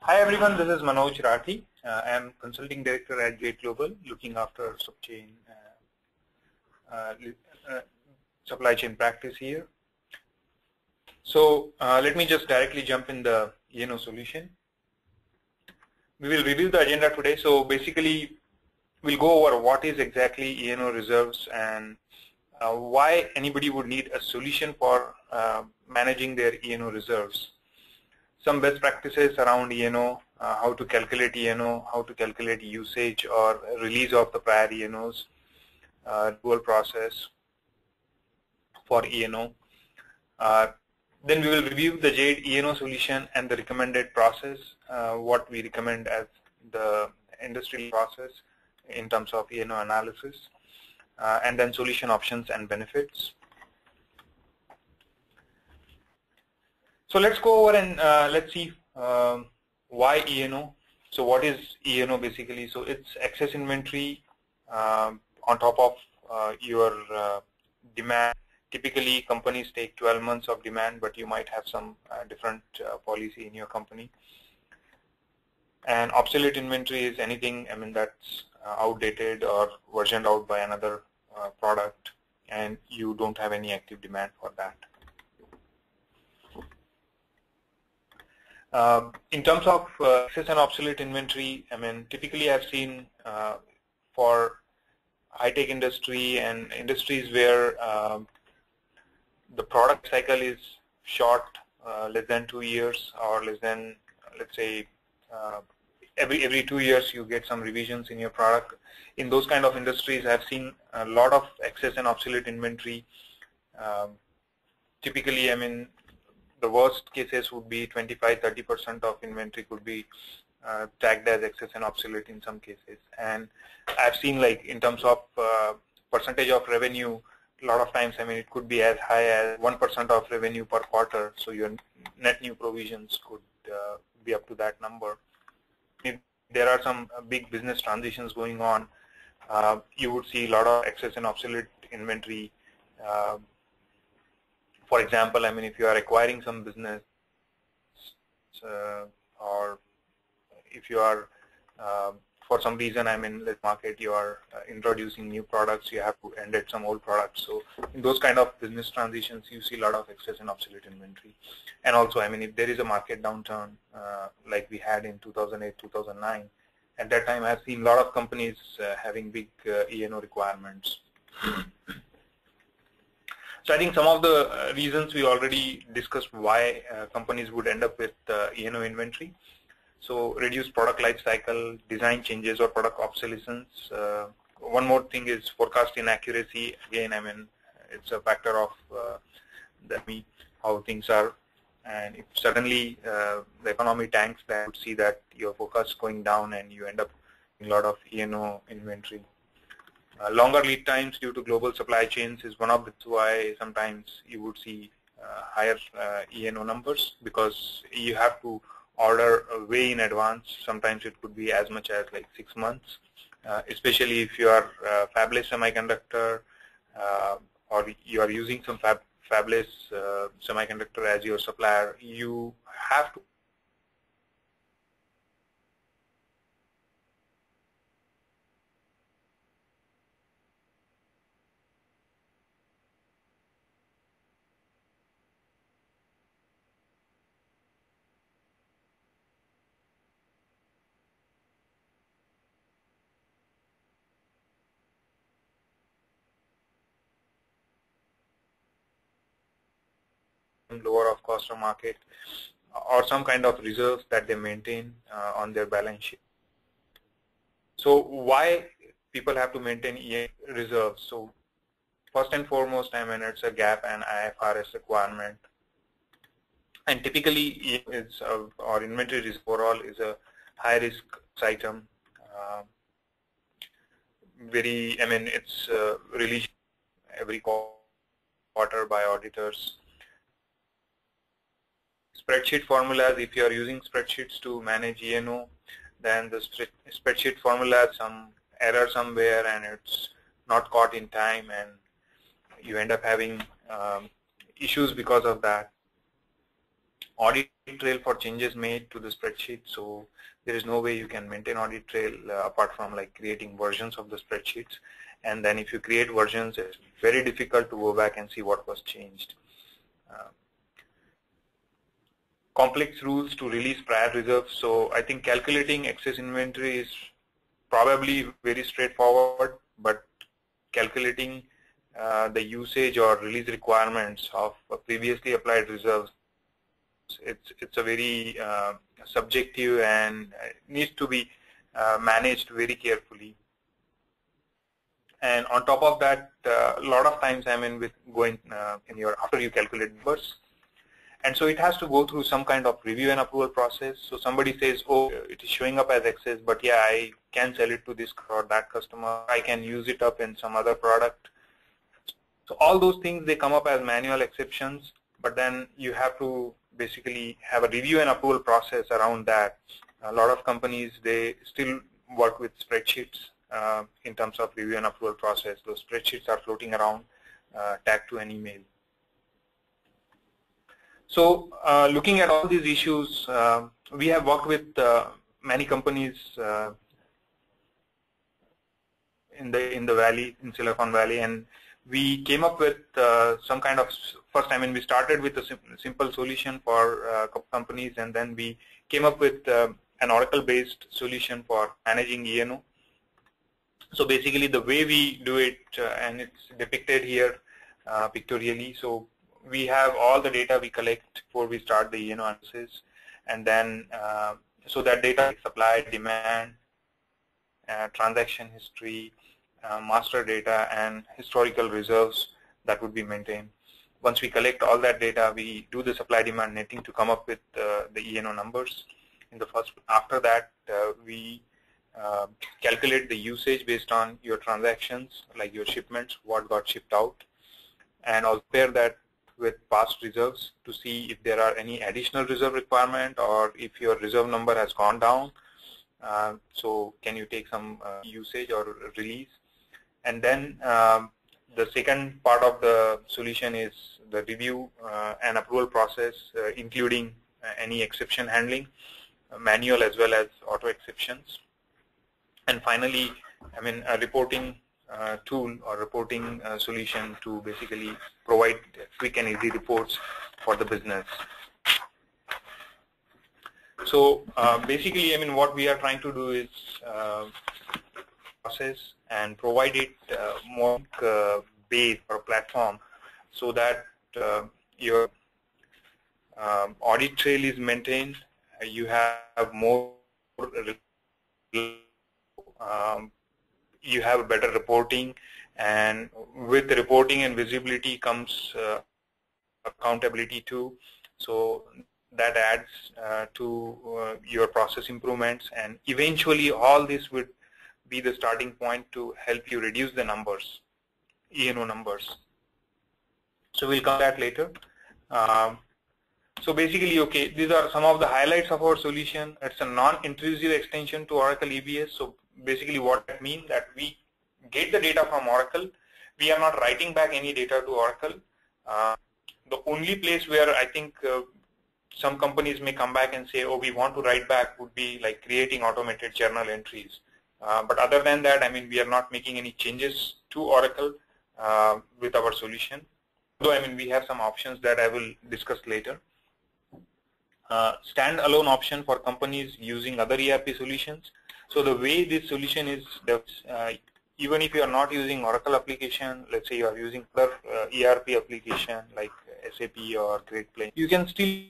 Hi everyone, this is Manoj Rathi. I am Consulting Director at Jade Global, looking after supply chain practice here. So let me just directly jump in the E&O solution. We will review the agenda today. So basically, we'll go over what is exactly E&O reserves and why anybody would need a solution for managing their E&O reserves. Some best practices around E&O, how to calculate E&O, how to calculate usage or release of the prior E&Os, dual process for E&O. Then we will review the Jade E&O solution and the recommended process, what we recommend as the industry process in terms of E&O analysis, and then solution options and benefits. So let's go over and let's see why E&O. So what is E&O basically? So it's excess inventory on top of your demand. Typically, companies take 12 months of demand, but you might have some different policy in your company. And obsolete inventory is anything, that's outdated or versioned out by another product, and you don't have any active demand for that. In terms of excess and obsolete inventory, typically I've seen for high-tech industry and industries where the product cycle is short, less than 2 years, or less than, let's say, every 2 years you get some revisions in your product. In those kind of industries, I've seen a lot of excess and obsolete inventory. Typically, the worst cases would be 25–30% of inventory could be tagged as excess and obsolete in some cases. And I've seen, like, in terms of percentage of revenue, a lot of times, it could be as high as 1% of revenue per quarter. So your net new provisions could be up to that number. If there are some big business transitions going on, you would see a lot of excess and obsolete inventory. For example, if you are acquiring some business, or if you are, for some reason, the market, you are introducing new products, you have to end at some old products. So in those kind of business transitions, you see a lot of excess and obsolete inventory. And also, if there is a market downturn, like we had in 2008, 2009, at that time, I've seen a lot of companies having big E&O requirements. So I think some of the reasons we already discussed why companies would end up with E&O inventory. So reduced product life cycle, design changes or product obsolescence. One more thing is forecast inaccuracy. Again, it's a factor of how things are. And if suddenly the economy tanks, then you would see that your forecast going down and you end up with a lot of E&O inventory. Longer lead times due to global supply chains is one of the reasons why sometimes you would see higher E&O numbers, because you have to order way in advance. Sometimes it could be as much as like 6 months, especially if you are fabless semiconductor or you are using some fabless semiconductor as your supplier. You have to lower of cost of market or some kind of reserves that they maintain on their balance sheet. So why people have to maintain E&O reserves? So first and foremost, it's a GAAP and IFRS requirement. And typically, or inventory risk overall is a high risk item. It's released every quarter by auditors. Spreadsheet formulas, if you are using spreadsheets to manage E&O, then the spreadsheet formula has some error somewhere and it's not caught in time, and you end up having issues because of that. audit trail for changes made to the spreadsheet. So there is no way you can maintain audit trail apart from like creating versions of the spreadsheets. And then if you create versions, it's very difficult to go back and see what was changed. Complex rules to release prior reserves. So I think calculating excess inventory is probably very straightforward, but calculating the usage or release requirements of previously applied reserves, it's a very subjective and needs to be managed very carefully. And on top of that, a lot of times, I mean, with going after you calculate numbers, and so it has to go through some kind of review and approval process. So somebody says, oh, it is showing up as excess, but yeah, I can sell it to this or that customer. I can use it up in some other product. So all those things, they come up as manual exceptions, but then you have to basically have a review and approval process around that. A lot of companies, they still work with spreadsheets in terms of review and approval process. Those spreadsheets are floating around tagged to an email. So looking at all these issues, we have worked with many companies in the valley, in Silicon Valley, and we came up with some kind of, first, I mean, we started with a simple solution for companies, and then we came up with an Oracle-based solution for managing E&O. So basically the way we do it, and it's depicted here pictorially, so we have all the data we collect before we start the E&O analysis, and then so that data is supply, demand, transaction history, master data, and historical reserves that would be maintained. Once we collect all that data, we do the supply demand netting to come up with the E&O numbers. In the first, after that, we calculate the usage based on your transactions, like your shipments, what got shipped out, and I'll compare that with past reserves to see if there are any additional reserve requirement or if your reserve number has gone down. So can you take some usage or release? And then the second part of the solution is the review and approval process, including any exception handling, manual as well as auto exceptions. And finally, I mean, a reporting tool or reporting solution to basically provide quick and easy reports for the business. So basically, I mean, what we are trying to do is process and provide it more base or platform so that your audit trail is maintained. You have more you have better reporting, and with the reporting and visibility comes accountability too. So that adds to your process improvements, and eventually all this would be the starting point to help you reduce the numbers, E&O numbers. So we'll come to that later. So basically, okay, these are some of the highlights of our solution. It's a non-intrusive extension to Oracle EBS. So basically what that means, that we get the data from Oracle. We are not writing back any data to Oracle. The only place where I think some companies may come back and say, oh, we want to write back, would be like creating automated journal entries. But other than that, I mean, we are not making any changes to Oracle with our solution. Though, I mean, we have some options that I will discuss later. Stand-alone option for companies using other ERP solutions. So the way this solution is, even if you are not using Oracle application, let's say you are using other ERP application like SAP or Great Plains, you can still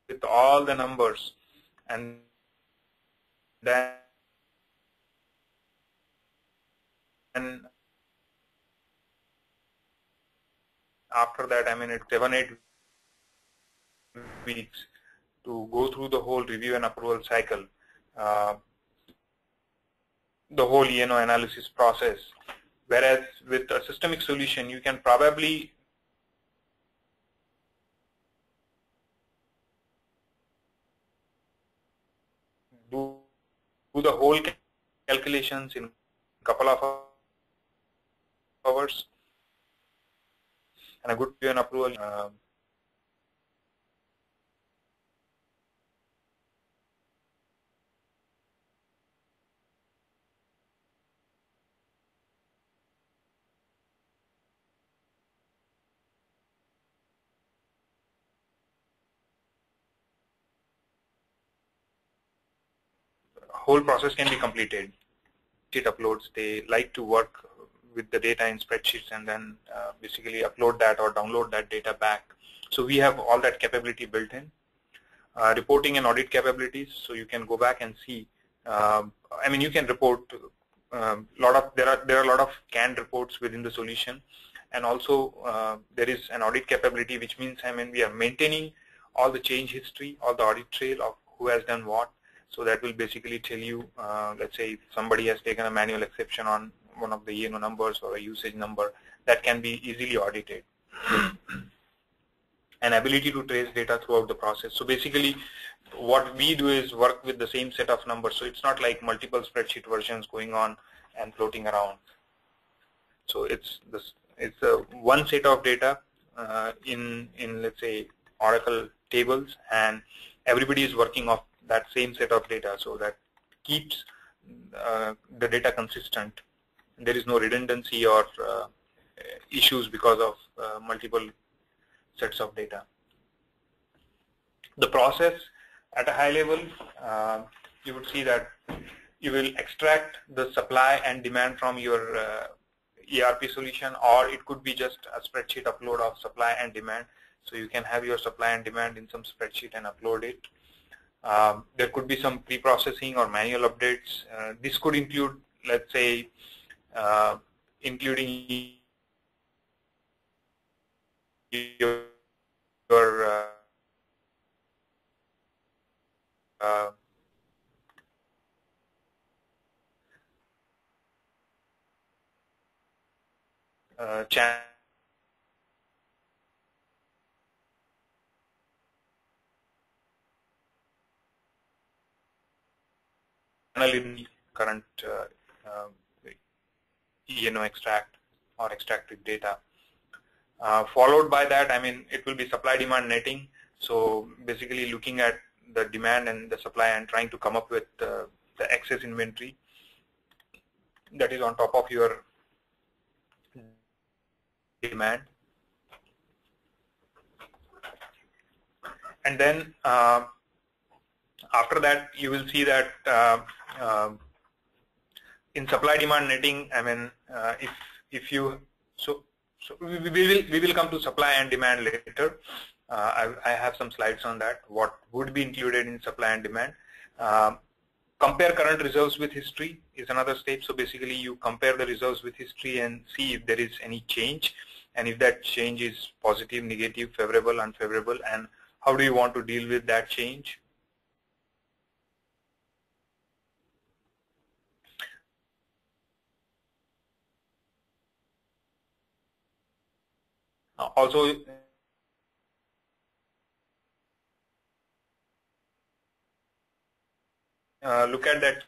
with all the numbers, and then after that, I mean, it's 7-8 weeks to go through the whole review and approval cycle, the whole E&O analysis process. Whereas with a systemic solution, you can probably do the whole calculations in a couple of hours, and a good review and approval. Whole process can be completed. It uploads. They like to work with the data in spreadsheets and then basically upload that or download that data back. So we have all that capability built in. Reporting and audit capabilities, so you can go back and see. I mean, you can report there are a lot of canned reports within the solution, and also there is an audit capability, which means, I mean, we are maintaining all the change history, all the audit trail of who has done what. So that will basically tell you, let's say if somebody has taken a manual exception on one of the E&O numbers or a usage number, that can be easily audited. An ability to trace data throughout the process. So basically, what we do is work with the same set of numbers. So it's not like multiple spreadsheet versions going on and floating around. So it's one set of data in let's say Oracle tables, and everybody is working off that same set of data, so that keeps the data consistent. There is no redundancy or issues because of multiple sets of data. The process at a high level, you would see that you will extract the supply and demand from your ERP solution, or it could be just a spreadsheet upload of supply and demand. So you can have your supply and demand in some spreadsheet and upload it. There could be some pre-processing or manual updates. This could include, let's say, including your channel in the current E&O extract or extracted data. Followed by that, I mean, it will be supply-demand netting. So basically looking at the demand and the supply and trying to come up with the excess inventory that is on top of your demand. And then after that, you will see that in supply-demand netting, I mean, if you we will come to supply and demand later. I have some slides on that. What would be included in supply and demand? Compare current reserves with history is another step. So basically, you compare the reserves with history and see if there is any change, and if that change is positive, negative, favorable, unfavorable, and how do you want to deal with that change. Also, look at that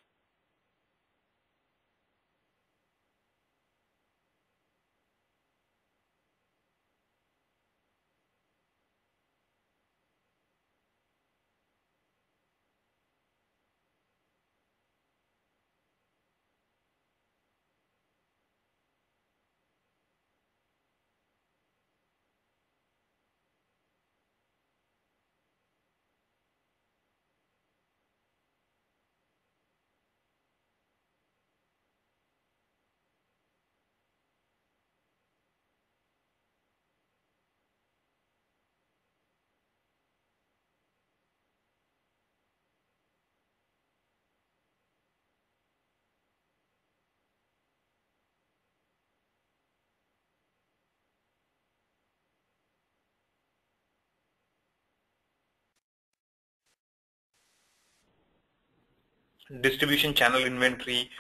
Distribution channel inventory,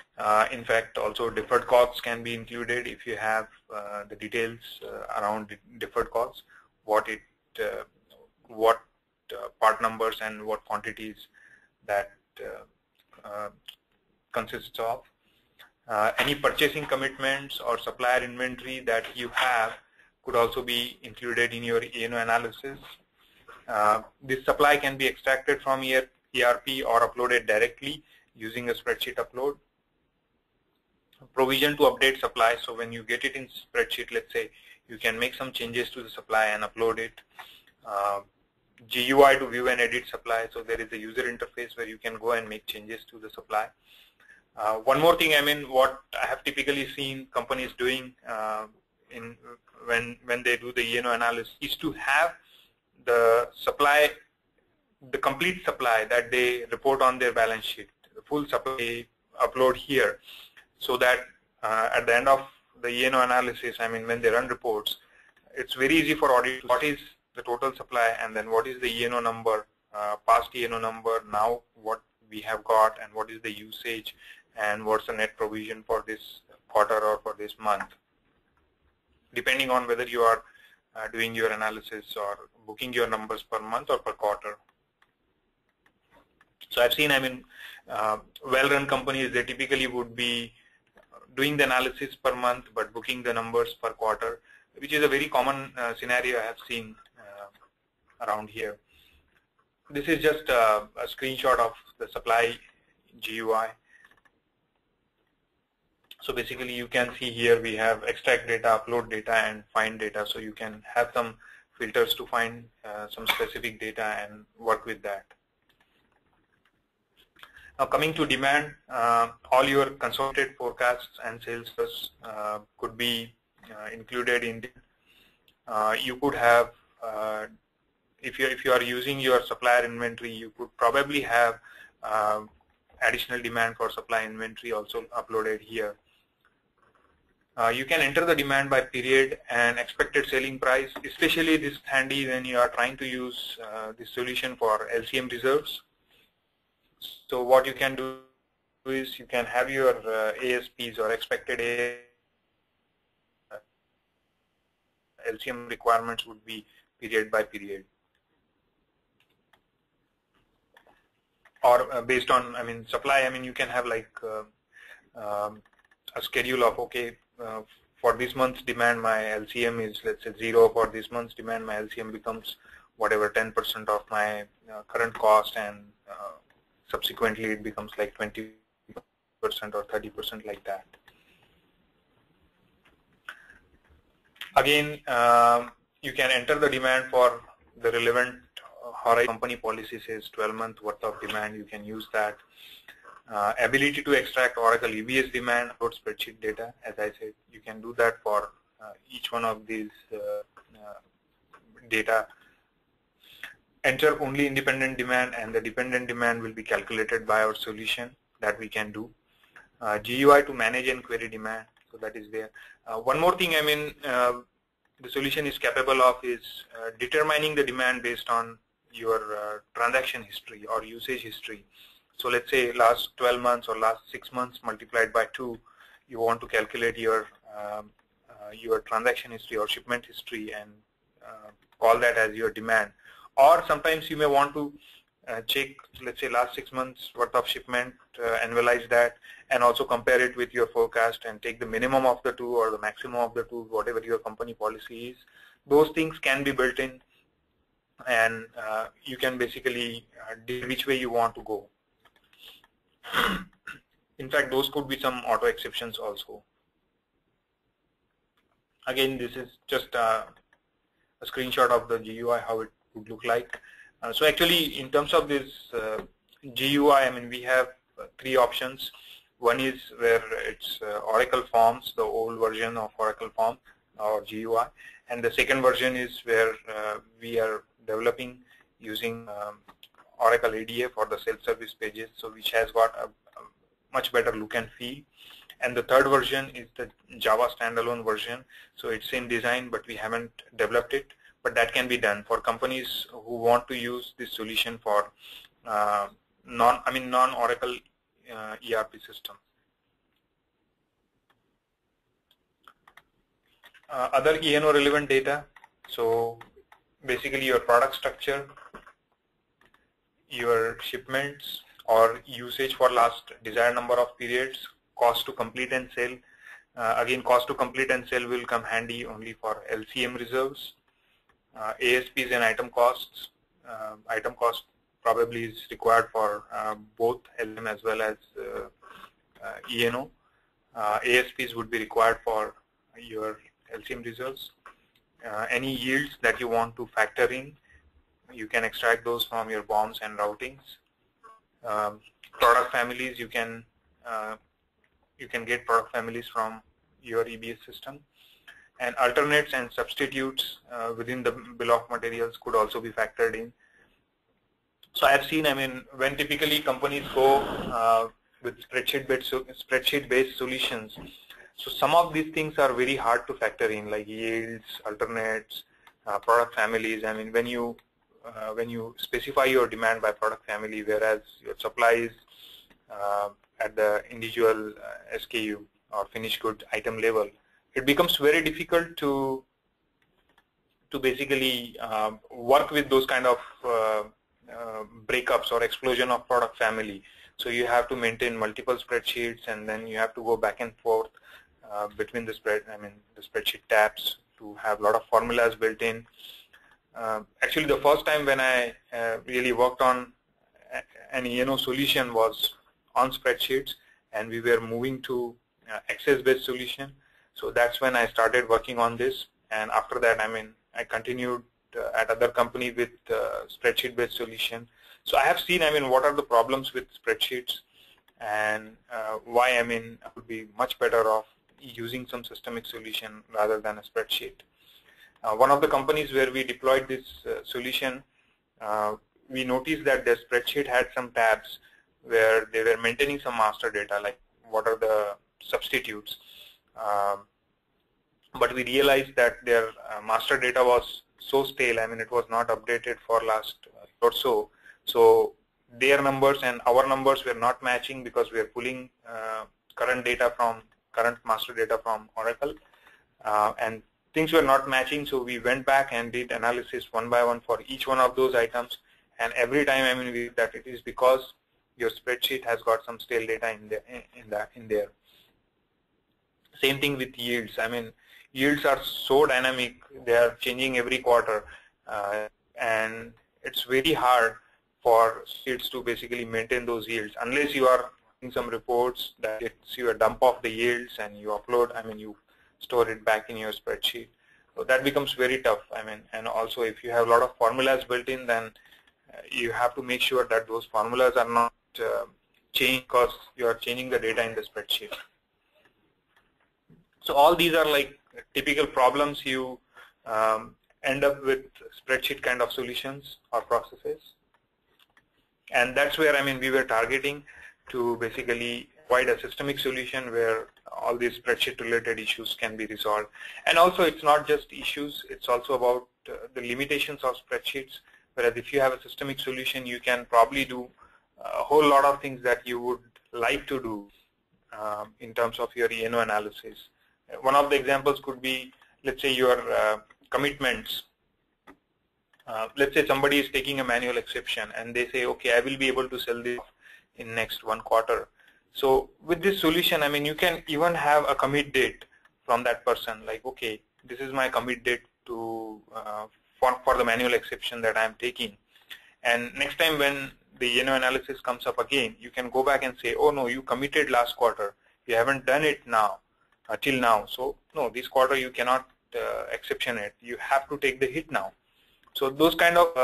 in fact, also deferred costs can be included if you have the details around deferred costs, what part numbers and what quantities that consists of. Any purchasing commitments or supplier inventory that you have could also be included in your E&O analysis. This supply can be extracted from ERP or uploaded directly using a spreadsheet upload. Provision to update supply, so when you get it in spreadsheet, let's say, you can make some changes to the supply and upload it. GUI to view and edit supply, so there is a user interface where you can go and make changes to the supply. One more thing, what I have typically seen companies doing when they do the E&O analysis is to have the supply, the complete supply that they report on their balance sheet, the full supply upload here, so that at the end of the E&O analysis, when they run reports, it's very easy for audit. What is the total supply, and then what is the E&O number, past E&O number, now what we have got, and what is the usage, and what's the net provision for this quarter or for this month, depending on whether you are doing your analysis or booking your numbers per month or per quarter. So I've seen, well-run companies, they typically would be doing the analysis per month but booking the numbers per quarter, which is a very common scenario I have seen around here. This is just a screenshot of the supply GUI. So basically you can see here we have extract data, upload data, and find data. So you can have some filters to find some specific data and work with that. Now coming to demand, all your consolidated forecasts and sales could be included in. You could have, if you are using your supplier inventory, you could probably have additional demand for supply inventory also uploaded here. You can enter the demand by period and expected selling price. Especially this is handy when you are trying to use this solution for LCM reserves. So what you can do is you can have your ASPs or expected LCM requirements would be period by period, or based on supply. You can have like a schedule of, okay, for this month's demand my LCM is, let's say, 0. For this month's demand my LCM becomes whatever 10% of my current cost, and subsequently it becomes like 20% or 30% like that. Again, you can enter the demand for the relevant horizon. Company policy says 12-month worth of demand, you can use that. Ability to extract Oracle EBS demand, upload spreadsheet data. As I said, you can do that for each one of these data. Enter only independent demand, and the dependent demand will be calculated by our solution that we can do. GUI to manage and query demand, so that is there. One more thing the solution is capable of is determining the demand based on your transaction history or usage history. So let's say last 12 months or last 6 months multiplied by 2, you want to calculate your transaction history or shipment history and call that as your demand. Or sometimes you may want to check, let's say, last 6 months worth of shipment, analyze that, and also compare it with your forecast and take the minimum of the two or the maximum of the two, whatever your company policy is. Those things can be built in, and you can basically decide which way you want to go. In fact, those could be some auto exceptions also. Again, this is just a screenshot of the GUI, how it would look like. So actually, in terms of this GUI, we have 3 options. One is where it's Oracle Forms, the old version of Oracle Form or GUI, and the second version is where we are developing using Oracle ADA for the self-service pages, so which has got a much better look and feel. And the third version is the Java standalone version, so it's in design but we haven't developed it, but that can be done for companies who want to use this solution for non-Oracle ERP system. Other E&O relevant data, so basically your product structure, your shipments or usage for last desired number of periods, cost to complete and sell. Again, cost to complete and sell will come handy only for LCM reserves. ASPs and item costs. Item cost probably is required for both LM as well as E&O. ASPs would be required for your LCM reserves. Any yields that you want to factor in, you can extract those from your BOMs and routings. Product families, you can get product families from your EBS system. And alternates and substitutes within the bill of materials could also be factored in. So I have seen, when typically companies go with spreadsheet-based solutions, so some of these things are very hard to factor in, like yields, alternates, product families. When you specify your demand by product family, whereas your supply is at the individual SKU or finished good item level, it becomes very difficult to basically work with those kind of breakups or explosion of product family. So you have to maintain multiple spreadsheets, and then you have to go back and forth between the spreadsheet tabs to have a lot of formulas built in. Actually, the first time when I really worked on an E&O solution was on spreadsheets, and we were moving to Access-based solution. So that's when I started working on this, and after that, I continued at other company with spreadsheet-based solution. So I have seen, what are the problems with spreadsheets, and why, I would be much better off using some systemic solution rather than a spreadsheet. One of the companies where we deployed this solution, we noticed that their spreadsheet had some tabs where they were maintaining some master data, like what are the substitutes. But we realized that their master data was so stale, it was not updated for last or so. So their numbers and our numbers were not matching because we are pulling current master data from Oracle, and things were not matching. So we went back and did analysis one by one for each one of those items, and every time we did that it is because your spreadsheet has got some stale data in there. Same thing with yields. Yields are so dynamic; they are changing every quarter, and it's very hard for sheets to basically maintain those yields unless you are in some reports that gets you a dump of the yields and you upload. You store it back in your spreadsheet. So that becomes very tough. And also if you have a lot of formulas built in, then you have to make sure that those formulas are not changed because you are changing the data in the spreadsheet. So all these are like typical problems you end up with spreadsheet kind of solutions or processes. And that's where we were targeting to basically provide a systemic solution where all these spreadsheet related issues can be resolved. And also it's not just issues, it's also about the limitations of spreadsheets, whereas if you have a systemic solution, you can probably do a whole lot of things that you would like to do in terms of your E&O analysis. One of the examples could be, let's say your commitments. Let's say somebody is taking a manual exception and they say, okay, I will be able to sell this in next 1 quarter. So with this solution, you can even have a commit date from that person, like, okay, this is my commit date to for the manual exception that I am taking. And next time when the E&O analysis comes up again, you can go back and say, oh no, you committed last quarter, you haven't done it now till now. So no, this quarter you cannot exception it. You have to take the hit now. So those kind of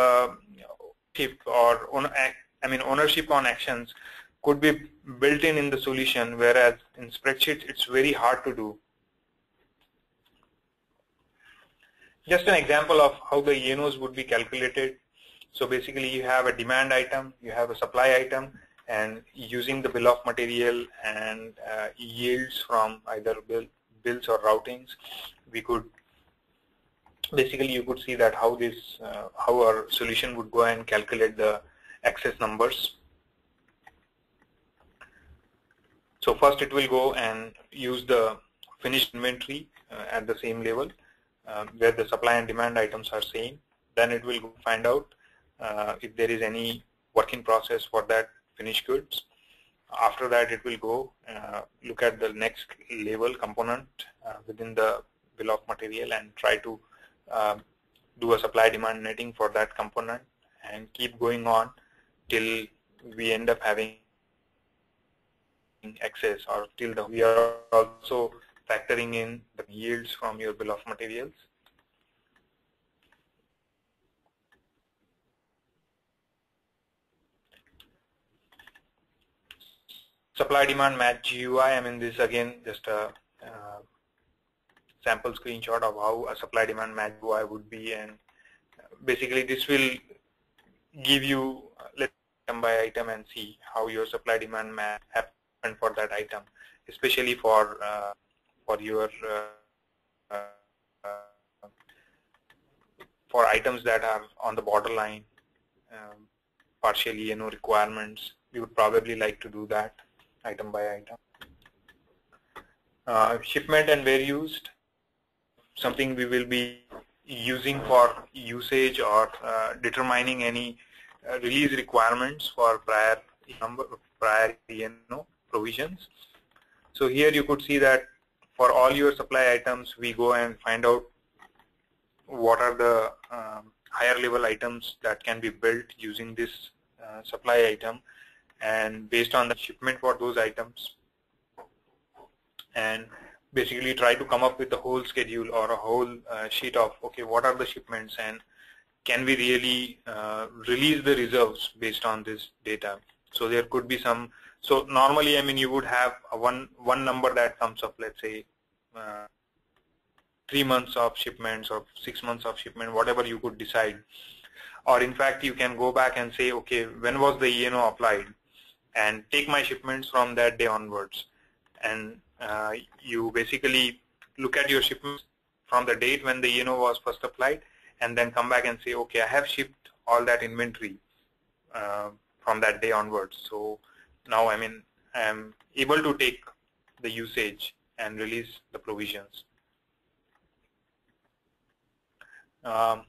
ownership on actions could be built in the solution, whereas in spreadsheets it's very hard to do. Just an example of how the E&Os would be calculated. So basically you have a demand item, you have a supply item, and using the bill of material and yields from either bills or routings, we could basically, you could see that how our solution would go and calculate the excess numbers. So first it will go and use the finished inventory at the same level where the supply and demand items are same. Then it will find out if there is any work in process for that finished goods. After that, it will go look at the next level component within the bill of material and try to do a supply demand netting for that component and keep going on till we end up having excess, or till we are also factoring in the yields from your bill of materials. Supply demand match GUI, I mean this again just a sample screenshot of how a supply demand match GUI would be, and basically this will give you let's item by item and see how your supply demand match happened for that item, especially for your for items that are on the borderline partial E&O requirements. We would probably like to do that item by item. Shipment and where used, something we will be using for usage or determining any release requirements for prior E&O provisions. So here you could see that for all your supply items, we go and find out what are the higher level items that can be built using this supply item, and based on the shipment for those items, and basically try to come up with a whole schedule or a whole sheet of, okay, what are the shipments and can we really release the reserves based on this data. So there could be some, so normally I mean you would have a one number that comes up, let's say 3 months of shipments or 6 months of shipment, whatever you could decide. Or in fact you can go back and say, okay, when was the E&O applied, and take my shipments from that day onwards, and you basically look at your shipments from the date when the E&O was first applied, and then come back and say, okay, I have shipped all that inventory from that day onwards. So now I mean I'm able to take the usage and release the provisions. I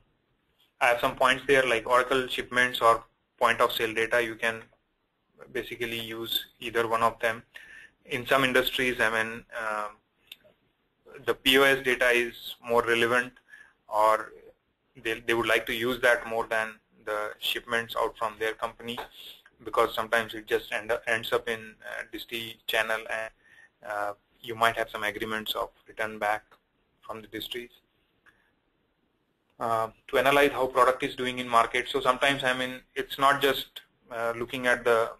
have some points there like Oracle shipments or point of sale data. You can basically use either one of them. In some industries, I mean, the POS data is more relevant, or they would like to use that more than the shipments out from their company, because sometimes it just ends up in disti channel, and you might have some agreements of return back from the distis. To analyze how product is doing in market. So sometimes I mean it's not just looking at a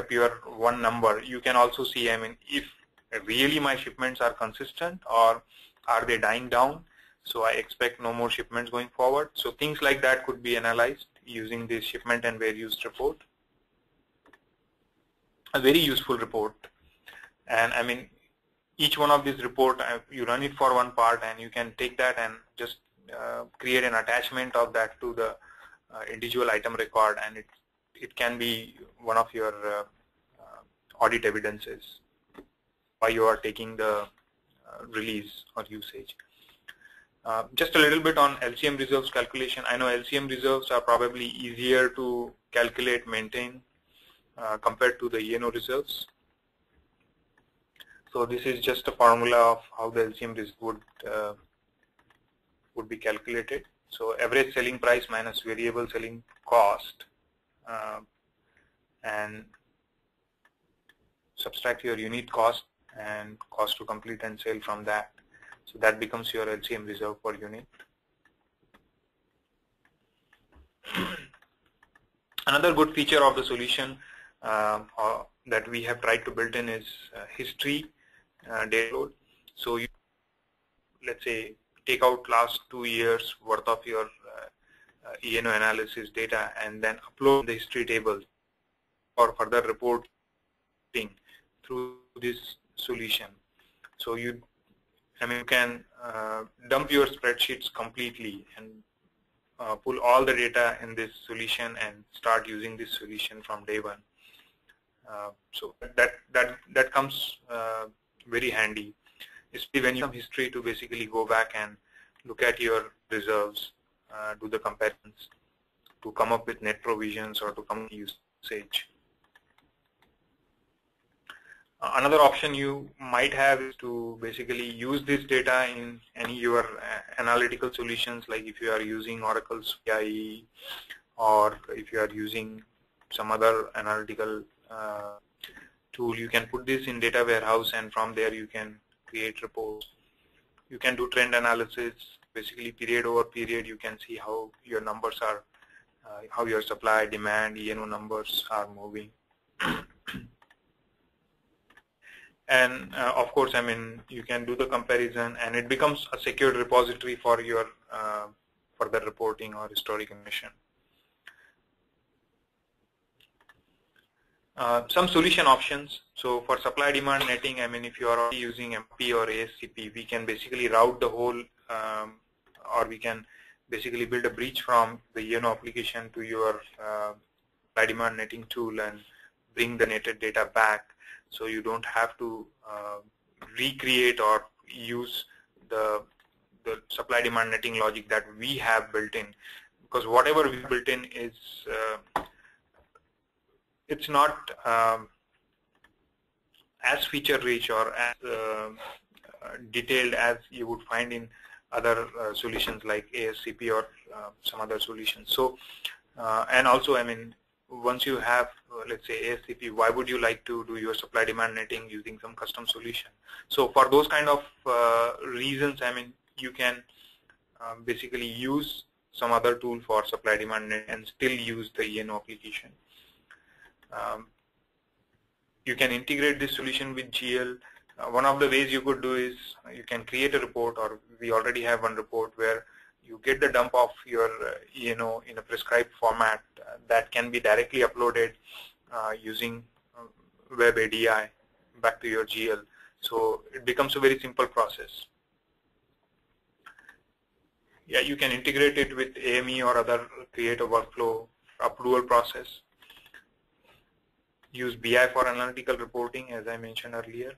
pure one number. You can also see, I mean, if really my shipments are consistent or are they dying down, so I expect no more shipments going forward. So things like that could be analyzed using this shipment and where used report. A very useful report, and I mean each one of these report, you run it for one part and you can take that and just create an attachment of that to the individual item record, and it can be one of your audit evidences why you are taking the release or usage. Just a little bit on LCM reserves calculation. I know LCM reserves are probably easier to calculate, maintain compared to the E&O reserves. So this is just a formula of how the LCM risk would be calculated. So average selling price minus variable selling cost, and subtract your unit cost and cost to complete and sale from that. So that becomes your LCM reserve per unit. Another good feature of the solution that we have tried to build in is history data load. So you, let's say, take out last 2 years worth of your E&O analysis data and then upload the history table for further reporting through this solution. So you can dump your spreadsheets completely and pull all the data in this solution and start using this solution from day one. So that comes very handy, especially when you have history to basically go back and look at your reserves, do the comparisons to come up with net provisions or to come up with usage. Another option you might have is to basically use this data in any your analytical solutions, like if you are using Oracle's PIE or if you are using some other analytical tool, you can put this in data warehouse, and from there you can create reports. You can do trend analysis, basically period over period. You can see how your numbers are, how your supply, demand, E&O numbers are moving. And of course, I mean, you can do the comparison, and it becomes a secured repository for your further reporting or historic information. Some solution options. So for supply demand netting, I mean, if you are already using MP or ASCP, we can basically route the whole, or we can basically build a bridge from the E&O application to your supply demand netting tool and bring the netted data back. So you don't have to recreate or use the supply demand netting logic that we have built in, because whatever we built in is it's not as feature rich or as detailed as you would find in other solutions like ASCP or some other solutions. So and also, I mean, once you have, let's say, ASCP, why would you like to do your supply demand netting using some custom solution? So for those kind of reasons, I mean, you can basically use some other tool for supply demand net and still use the E&O application. You can integrate this solution with GL. One of the ways you could do is you can create a report, or we already have one report where you get the dump of your E&O in a prescribed format that can be directly uploaded using web ADI back to your GL. So it becomes a very simple process. Yeah, you can integrate it with AME or other, create a workflow approval process. Use BI for analytical reporting, as I mentioned earlier.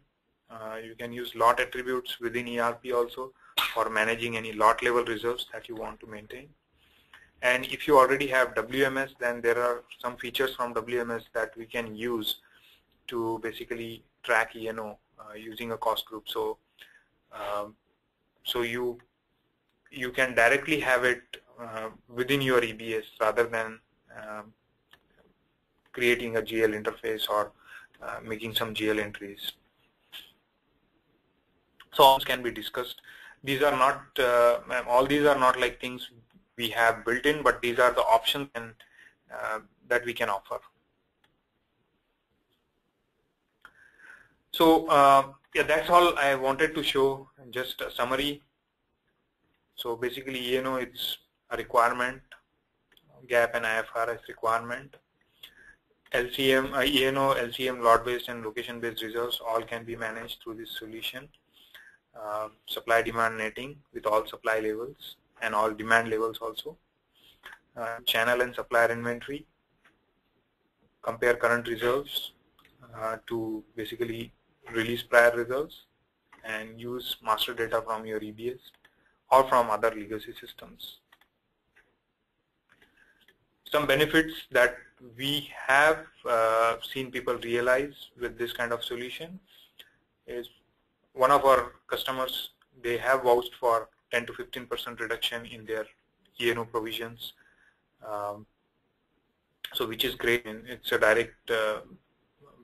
You can use lot attributes within ERP also for managing any lot level reserves that you want to maintain. And if you already have WMS, then there are some features from WMS that we can use to basically track E&O using a cost group. So, you can directly have it within your EBS rather than creating a GL interface or making some GL entries. So all can be discussed. These are not, all these are not like things we have built in, but these are the options and, that we can offer. So yeah, that's all I wanted to show, just a summary. So basically, E&O, it's a requirement, GAAP and IFRS requirement. LCM, E&O, LCM, lot-based and location-based reserves all can be managed through this solution. Supply demand netting with all supply levels and all demand levels also. Channel and supplier inventory. Compare current reserves to basically release prior reserves, and use master data from your EBS or from other legacy systems. Some benefits that we have seen people realize with this kind of solution is, one of our customers, they have vouched for 10 to 15% reduction in their E&O provisions, so which is great, and it's a direct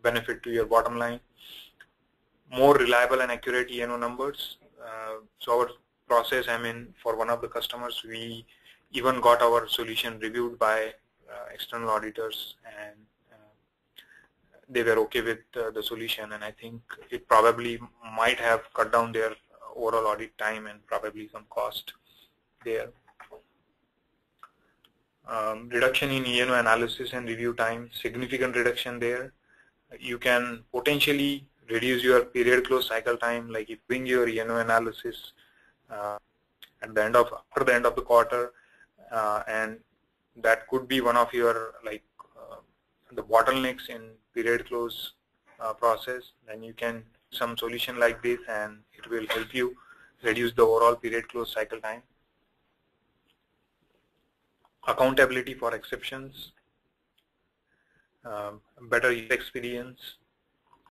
benefit to your bottom line. More reliable and accurate E&O numbers. So our process, I mean, for one of the customers, we even got our solution reviewed by external auditors, and they were okay with the solution, and I think it probably might have cut down their overall audit time and probably some cost there. Reduction in E&O analysis and review time, significant reduction there. You can potentially reduce your period close cycle time, like if you bring your E&O analysis at the end of, after the end of the quarter, and that could be one of your, like, the bottlenecks in period close process, then you can some solution like this, and it will help you reduce the overall period close cycle time. Accountability for exceptions, better user experience,